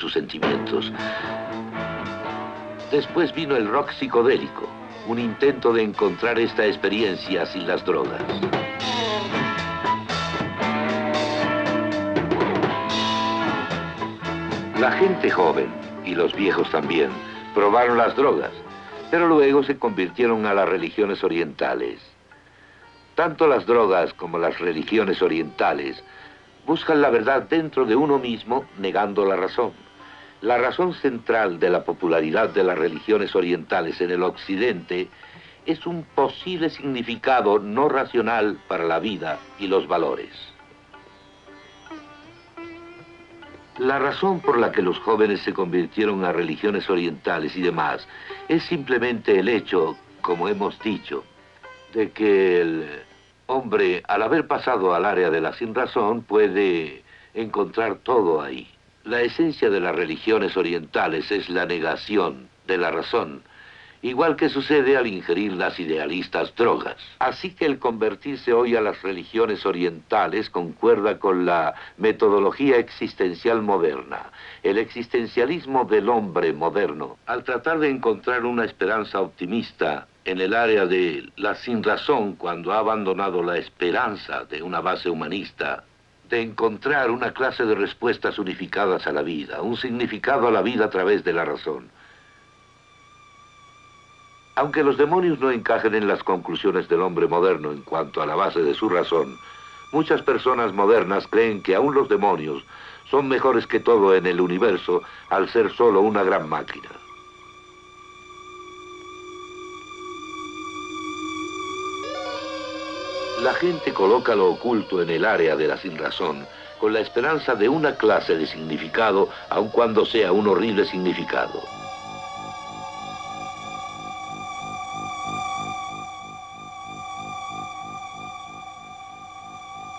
sus sentimientos. Después vino el rock psicodélico, un intento de encontrar esta experiencia sin las drogas. La gente joven, y los viejos también, probaron las drogas, pero luego se convirtieron a las religiones orientales. Tanto las drogas como las religiones orientales buscan la verdad dentro de uno mismo, negando la razón. La razón central de la popularidad de las religiones orientales en el occidente es un posible significado no racional para la vida y los valores. La razón por la que los jóvenes se convirtieron a religiones orientales y demás es simplemente el hecho, como hemos dicho, de que el hombre, al haber pasado al área de la sinrazón, puede encontrar todo ahí. La esencia de las religiones orientales es la negación de la razón, igual que sucede al ingerir las idealistas drogas. Así que el convertirse hoy a las religiones orientales concuerda con la metodología existencial moderna, el existencialismo del hombre moderno. Al tratar de encontrar una esperanza optimista en el área de la sinrazón, cuando ha abandonado la esperanza de una base humanista, de encontrar una clase de respuestas unificadas a la vida, un significado a la vida a través de la razón. Aunque los demonios no encajen en las conclusiones del hombre moderno en cuanto a la base de su razón, muchas personas modernas creen que aún los demonios son mejores que todo en el universo al ser solo una gran máquina. La gente coloca lo oculto en el área de la sinrazón con la esperanza de una clase de significado, aun cuando sea un horrible significado.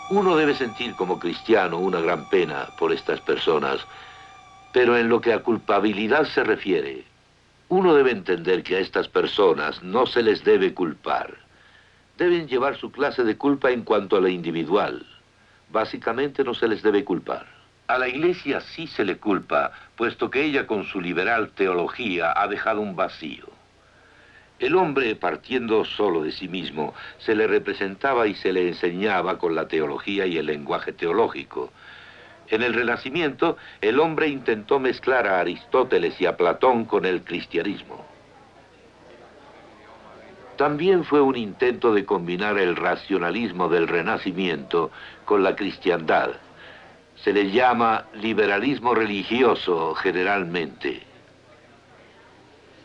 Uno debe sentir como cristiano una gran pena por estas personas, pero en lo que a culpabilidad se refiere, uno debe entender que a estas personas no se les debe culpar. Deben llevar su clase de culpa en cuanto a lo individual. Básicamente no se les debe culpar. A la Iglesia sí se le culpa, puesto que ella con su liberal teología ha dejado un vacío. El hombre, partiendo solo de sí mismo, se le representaba y se le enseñaba con la teología y el lenguaje teológico. En el Renacimiento, el hombre intentó mezclar a Aristóteles y a Platón con el cristianismo. También fue un intento de combinar el racionalismo del Renacimiento con la cristiandad. Se le llama liberalismo religioso generalmente.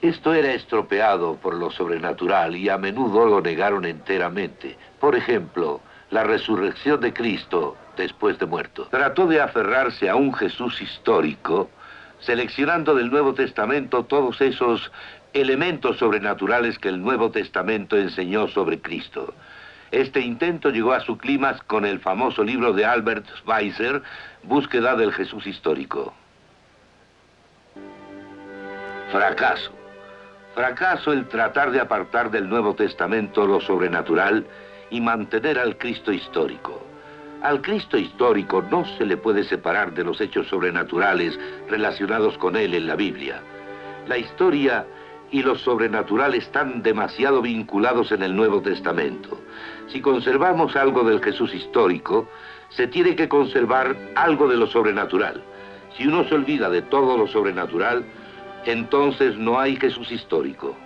Esto era estropeado por lo sobrenatural y a menudo lo negaron enteramente. Por ejemplo, la resurrección de Cristo después de muerto. Trató de aferrarse a un Jesús histórico, seleccionando del Nuevo Testamento todos esos elementos sobrenaturales que el Nuevo Testamento enseñó sobre Cristo. Este intento llegó a su clímax con el famoso libro de Albert Schweitzer, Búsqueda del Jesús histórico. Fracaso. Fracaso el tratar de apartar del Nuevo Testamento lo sobrenatural y mantener al Cristo histórico. Al Cristo histórico no se le puede separar de los hechos sobrenaturales relacionados con él en la Biblia. La historia y lo sobrenatural están demasiado vinculados en el Nuevo Testamento. Si conservamos algo del Jesús histórico, se tiene que conservar algo de lo sobrenatural. Si uno se olvida de todo lo sobrenatural, entonces no hay Jesús histórico.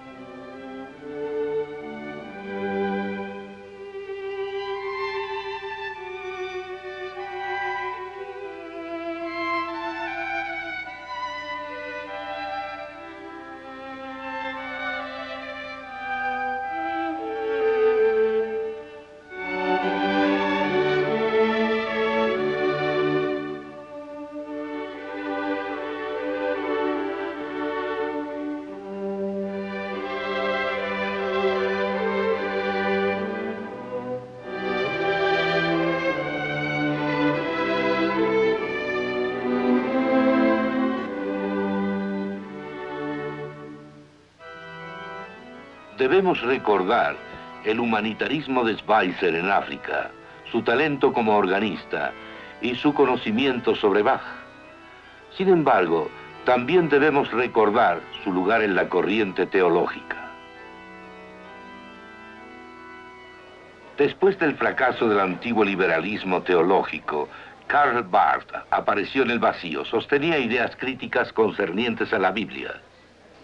Debemos recordar el humanitarismo de Schweitzer en África, su talento como organista y su conocimiento sobre Bach. Sin embargo, también debemos recordar su lugar en la corriente teológica. Después del fracaso del antiguo liberalismo teológico, Karl Barth apareció en el vacío. Sostenía ideas críticas concernientes a la Biblia.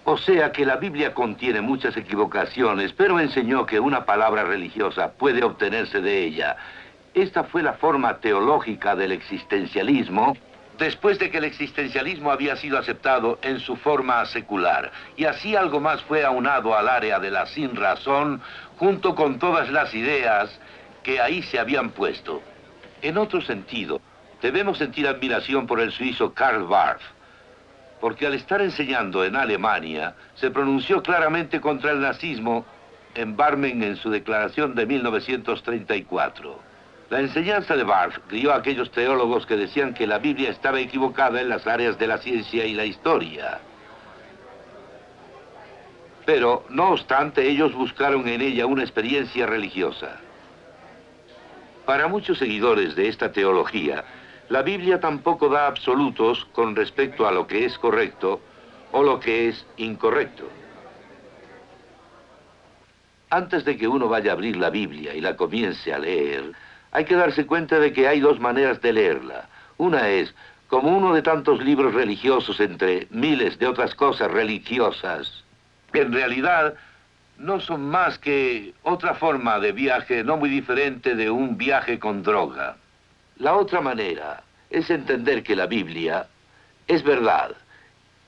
O sea que la Biblia contiene muchas equivocaciones, pero enseñó que una palabra religiosa puede obtenerse de ella. Esta fue la forma teológica del existencialismo, después de que el existencialismo había sido aceptado en su forma secular. Y así algo más fue aunado al área de la sinrazón, junto con todas las ideas que ahí se habían puesto. En otro sentido, debemos sentir admiración por el suizo Karl Barth, porque al estar enseñando en Alemania, se pronunció claramente contra el nazismo en Barmen en su declaración de 1934. La enseñanza de Barth crió a aquellos teólogos que decían que la Biblia estaba equivocada en las áreas de la ciencia y la historia. Pero, no obstante, ellos buscaron en ella una experiencia religiosa. Para muchos seguidores de esta teología, la Biblia tampoco da absolutos con respecto a lo que es correcto o lo que es incorrecto. Antes de que uno vaya a abrir la Biblia y la comience a leer, hay que darse cuenta de que hay dos maneras de leerla. Una es como uno de tantos libros religiosos entre miles de otras cosas religiosas, que en realidad no son más que otra forma de viaje no muy diferente de un viaje con droga. La otra manera es entender que la Biblia es verdad,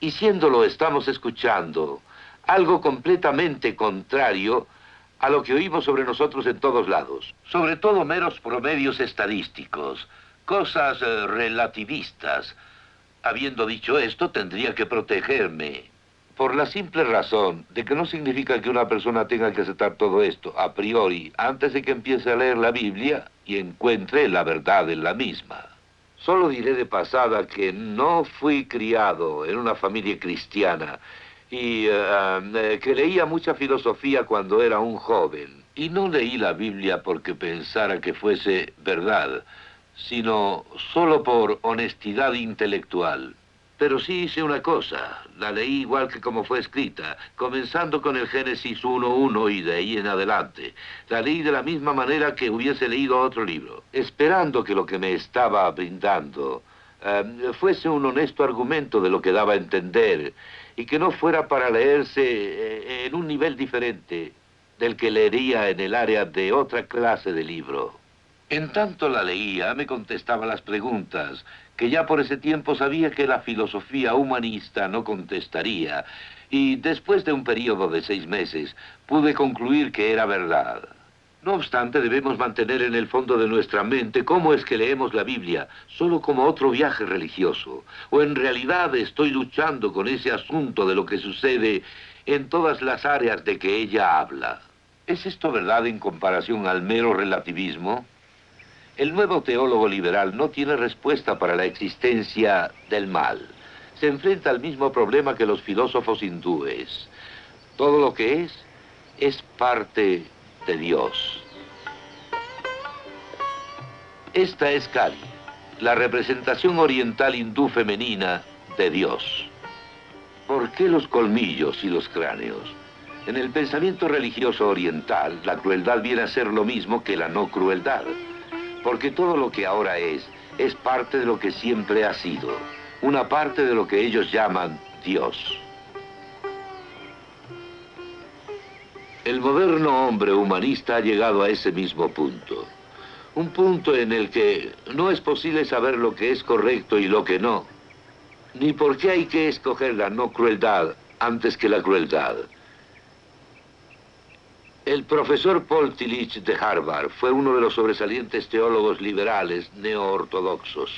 y siéndolo estamos escuchando algo completamente contrario a lo que oímos sobre nosotros en todos lados. Sobre todo meros promedios estadísticos, cosas relativistas. Habiendo dicho esto, tendría que protegerme, por la simple razón de que no significa que una persona tenga que aceptar todo esto a priori antes de que empiece a leer la Biblia y encuentre la verdad en la misma. Solo diré de pasada que no fui criado en una familia cristiana y que leía mucha filosofía cuando era un joven. Y no leí la Biblia porque pensara que fuese verdad, sino solo por honestidad intelectual. Pero sí hice una cosa, la leí igual que como fue escrita, comenzando con el Génesis 1:1 y de ahí en adelante. La leí de la misma manera que hubiese leído otro libro, esperando que lo que me estaba brindando fuese un honesto argumento de lo que daba a entender y que no fuera para leerse en un nivel diferente del que leería en el área de otra clase de libro. En tanto la leía, me contestaba las preguntas, que ya por ese tiempo sabía que la filosofía humanista no contestaría, y después de un periodo de 6 meses, pude concluir que era verdad. No obstante, debemos mantener en el fondo de nuestra mente cómo es que leemos la Biblia, solo como otro viaje religioso, o en realidad estoy luchando con ese asunto de lo que sucede en todas las áreas de que ella habla. ¿Es esto verdad en comparación al mero relativismo? El nuevo teólogo liberal no tiene respuesta para la existencia del mal. Se enfrenta al mismo problema que los filósofos hindúes. Todo lo que es parte de Dios. Esta es Kali, la representación oriental hindú femenina de Dios. ¿Por qué los colmillos y los cráneos? En el pensamiento religioso oriental, la crueldad viene a ser lo mismo que la no crueldad. Porque todo lo que ahora es parte de lo que siempre ha sido, una parte de lo que ellos llaman Dios. El moderno hombre humanista ha llegado a ese mismo punto. Un punto en el que no es posible saber lo que es correcto y lo que no, ni por qué hay que escoger la no crueldad antes que la crueldad. El profesor Paul Tillich de Harvard fue uno de los sobresalientes teólogos liberales neo-ortodoxos.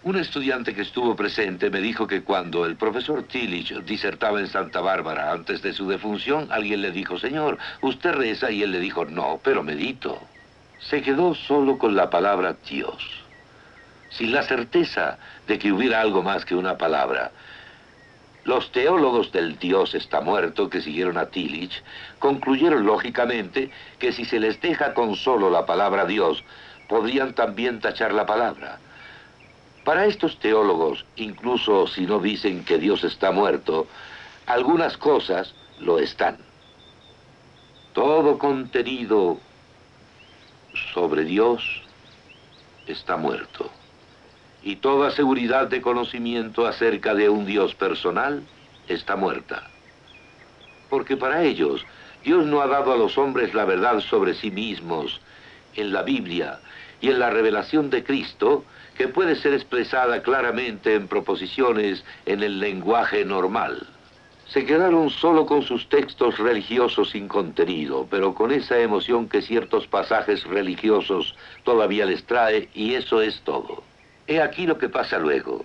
Un estudiante que estuvo presente me dijo que cuando el profesor Tillich disertaba en Santa Bárbara antes de su defunción, alguien le dijo: «Señor, ¿usted reza?», y él le dijo: «No, pero medito». Se quedó solo con la palabra Dios, sin la certeza de que hubiera algo más que una palabra. Los teólogos del Dios está muerto que siguieron a Tillich concluyeron lógicamente que si se les deja con solo la palabra Dios, podrían también tachar la palabra. Para estos teólogos, incluso si no dicen que Dios está muerto, algunas cosas lo están. Todo contenido sobre Dios está muerto. Y toda seguridad de conocimiento acerca de un Dios personal está muerta. Porque para ellos, Dios no ha dado a los hombres la verdad sobre sí mismos en la Biblia y en la revelación de Cristo, que puede ser expresada claramente en proposiciones en el lenguaje normal. Se quedaron solo con sus textos religiosos sin contenido, pero con esa emoción que ciertos pasajes religiosos todavía les trae, y eso es todo. He aquí lo que pasa luego.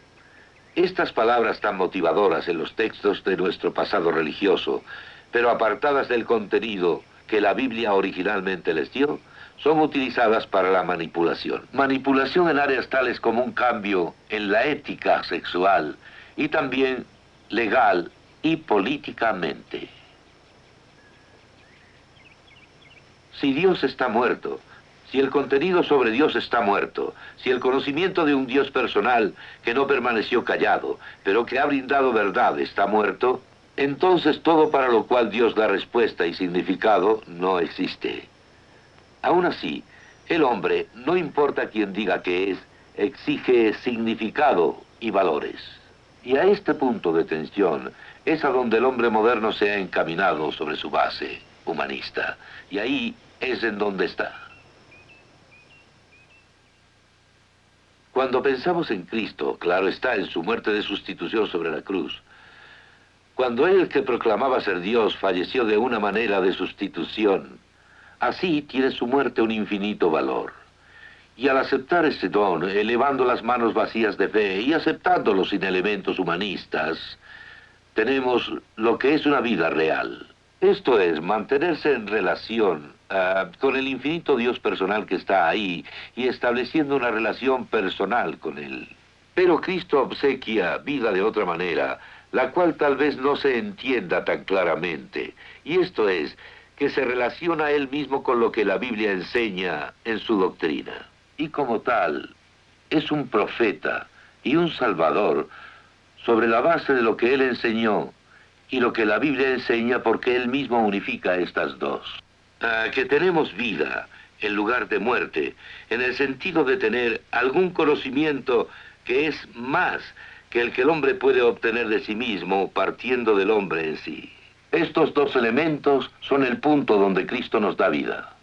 Estas palabras tan motivadoras en los textos de nuestro pasado religioso, pero apartadas del contenido que la Biblia originalmente les dio, son utilizadas para la manipulación. Manipulación en áreas tales como un cambio en la ética sexual y también legal y políticamente. Si Dios está muerto, si el contenido sobre Dios está muerto, si el conocimiento de un Dios personal que no permaneció callado, pero que ha brindado verdad está muerto, entonces todo para lo cual Dios da respuesta y significado no existe. Aún así, el hombre, no importa quién diga que es, exige significado y valores. Y a este punto de tensión es a donde el hombre moderno se ha encaminado sobre su base humanista. Y ahí es en donde está. Cuando pensamos en Cristo, claro está, en su muerte de sustitución sobre la cruz, cuando Él, que proclamaba ser Dios, falleció de una manera de sustitución, así tiene su muerte un infinito valor. Y al aceptar este don, elevando las manos vacías de fe y aceptándolo sin elementos humanistas, tenemos lo que es una vida real. Esto es, mantenerse en relación con el infinito Dios personal que está ahí y estableciendo una relación personal con Él. Pero Cristo obsequia vida de otra manera, la cual tal vez no se entienda tan claramente. Y esto es, que se relaciona Él mismo con lo que la Biblia enseña en su doctrina. Y como tal, es un profeta y un salvador sobre la base de lo que Él enseñó y lo que la Biblia enseña, porque Él mismo unifica estas dos. Que tenemos vida en lugar de muerte, en el sentido de tener algún conocimiento que es más que el que el hombre puede obtener de sí mismo partiendo del hombre en sí. Estos dos elementos son el punto donde Cristo nos da vida.